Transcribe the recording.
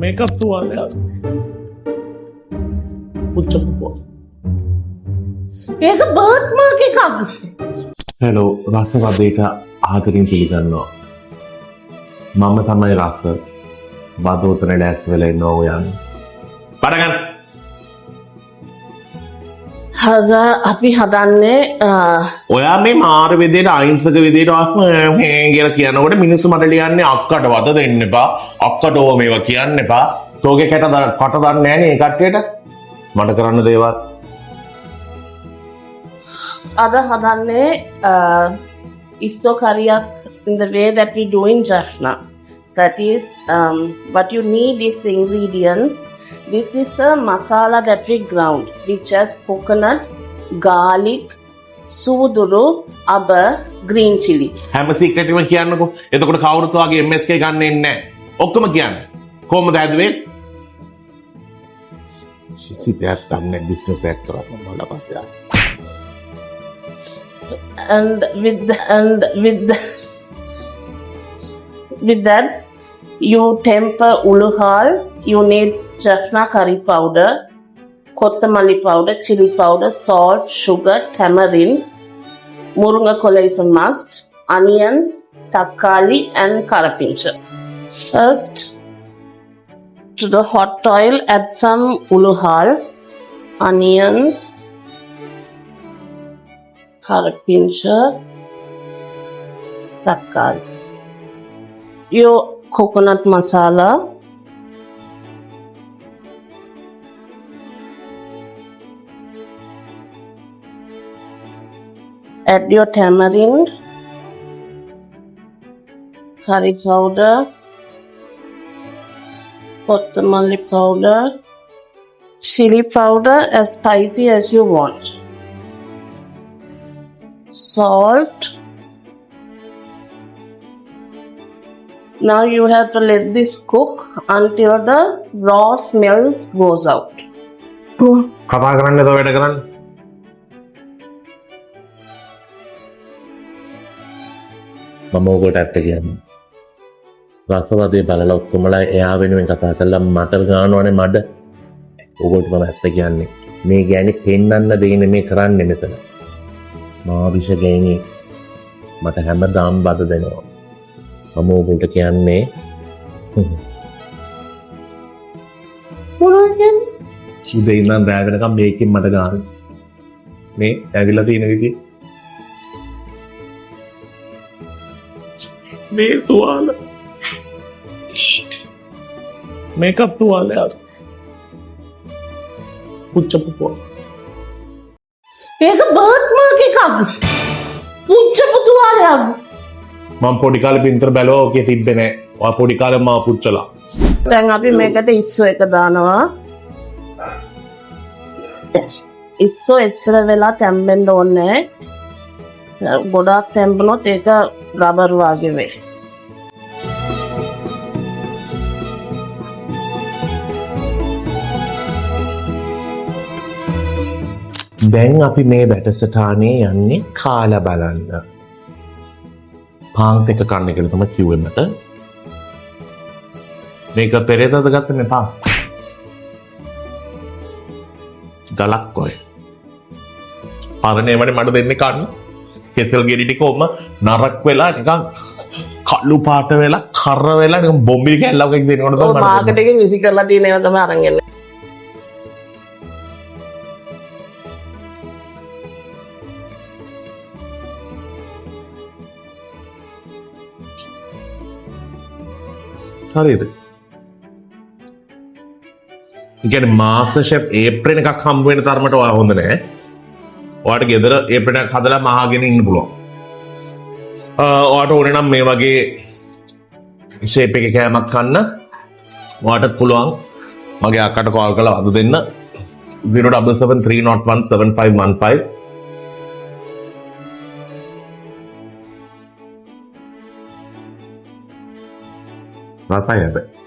Makeup තුවාලයක් පුච්චපුවා. ඒක birth mark එකක්. Hello රසවදේට ආදරෙන් පිළිගන්නවා. මම තමයි රස. වදෝතන ඩෑස් වෙලා ඉන්න ඔයන්. පටගන්න. අපි හදන්නේ ඔයා මේ මාර විදියට අහිංසක විදියට කියලා කියනකොට මිනිස්සු මට ලියන්නේ අක්කට වද දෙන්න එපා. අක්කට ඕව මේවා කියන්න එපා. තෝගේ කට දන්නේ නැහැ නේ ඒ කට්ටියට. මට කරන්න දේවල්. අද හදන්නේ ඉස්සෝ කරියක් in the way that we do in Jaffna. That is, what you need is the ingredients. This is a masala that we ground, which has coconut, garlic, suduru, aba, green chilies. හැම secret එකම කියන්නකෝ. එතකොට කවුරුත් වගේ MSK ගන්න එන්නේ නැහැ. ඔක්කොම කියන්න. කොහොමද හැදුවේ? සිතයක් ගන්න බිස්නස් එකක් කරන්න බලපෑ. And with that, you temper uluhal. You need Jaffna curry powder, kottamalli powder, chili powder, salt, sugar, tamarind, murunga kola is a must, onions, takkali and karapincha. First, to the hot oil, add some uluhal, onions, karapincha, takkali. Your coconut masala, add your tamarind, curry powder, kottamalli powder, chili powder as spicy as you want, salt. Now you have to let this cook until the raw smells goes out. කතා කරන්න එතකොට වැඩ කරන්න. මම ඔකට ඇත්ත කියන්නේ. රසවදේ බලලා ඔක්කොමලා එයා වෙනුවෙන් කතා කළා මට ගන්නවනේ මඩ. ඔකට මම ඇත්ත කියන්නේ. මේ ගෑණි පෙන්නන්න දෙන්නේ මේ කරන්නේ මෙතන. මා විශ ගෑණි මට හැමදාම බද දෙනවා. මම ඔකට කියන්නේ මොනවද කියන්නේ? උදේ ඉඳන් රෑ වෙනකම් මේකෙන් මට ගන්න. මේ ඇවිල්ලා තියෙන විදිහ මේ තුවාල මේකප් තුවාලයක් පුච්චපුවා. ඒක බර්ත් මාක් එකක්. පුච්චපු තුවාලයක්. මම පොඩි කාලේ පින්තර බැලුවා ඔකේ තිබ්බේ නැහැ. ඔයා පොඩි කාලේ මාව පුච්චලා. දැන් අපි මේකට ඉස්සෝ එක දානවා. ඉස්සෝ එච්චර වෙලා තැම්බෙන්න ඕනේ නැහැ. ගොඩාක් තැම්බුනොත් ඒක රබර් වගේ වෙයි. දැන් අපි මේ වැඩසටහනේ යන්නේ කාලා බලන්න. පාන්ත් එක කන්න කියලා තමයි කිව්වේ මට. මේක පෙරේදද ගත්තේ නේ පාන්. ගලක් ඔය. පරණේමනේ මඩ දෙන්නේ කන්න. කෙසල් ගෙඩි ටික ඔම නරක් වෙලා නිකන් කළු පාට වෙලා කර වෙලා නිකන් බොම්බිලි කැල්ලක් වගේ දෙනකොට තමයි මට. මාකට් එකේ විසි කරලා තියෙන ඒවා තමයි අරන් එන්නේ. හරිද? ඒ කියන්නේ මාස්ටර් ෂෙෆ් ඒප්‍රන් එකක් හම්බ වෙන තරමට ඔයා හොඳ නැහැ. ඔයාට ගෙදර ඒප්‍රන් එකක් හදලා මහාගෙන ඉන්න පුළුවන්. ඔයාට ඕනේ නම් මේ වගේ ෂේප් එකේ කෑමක් කන්න ඔයාට පුළුවන් මගේ අක්කට කෝල් කරලා වද දෙන්න 07730175115. රසයි හැබැයි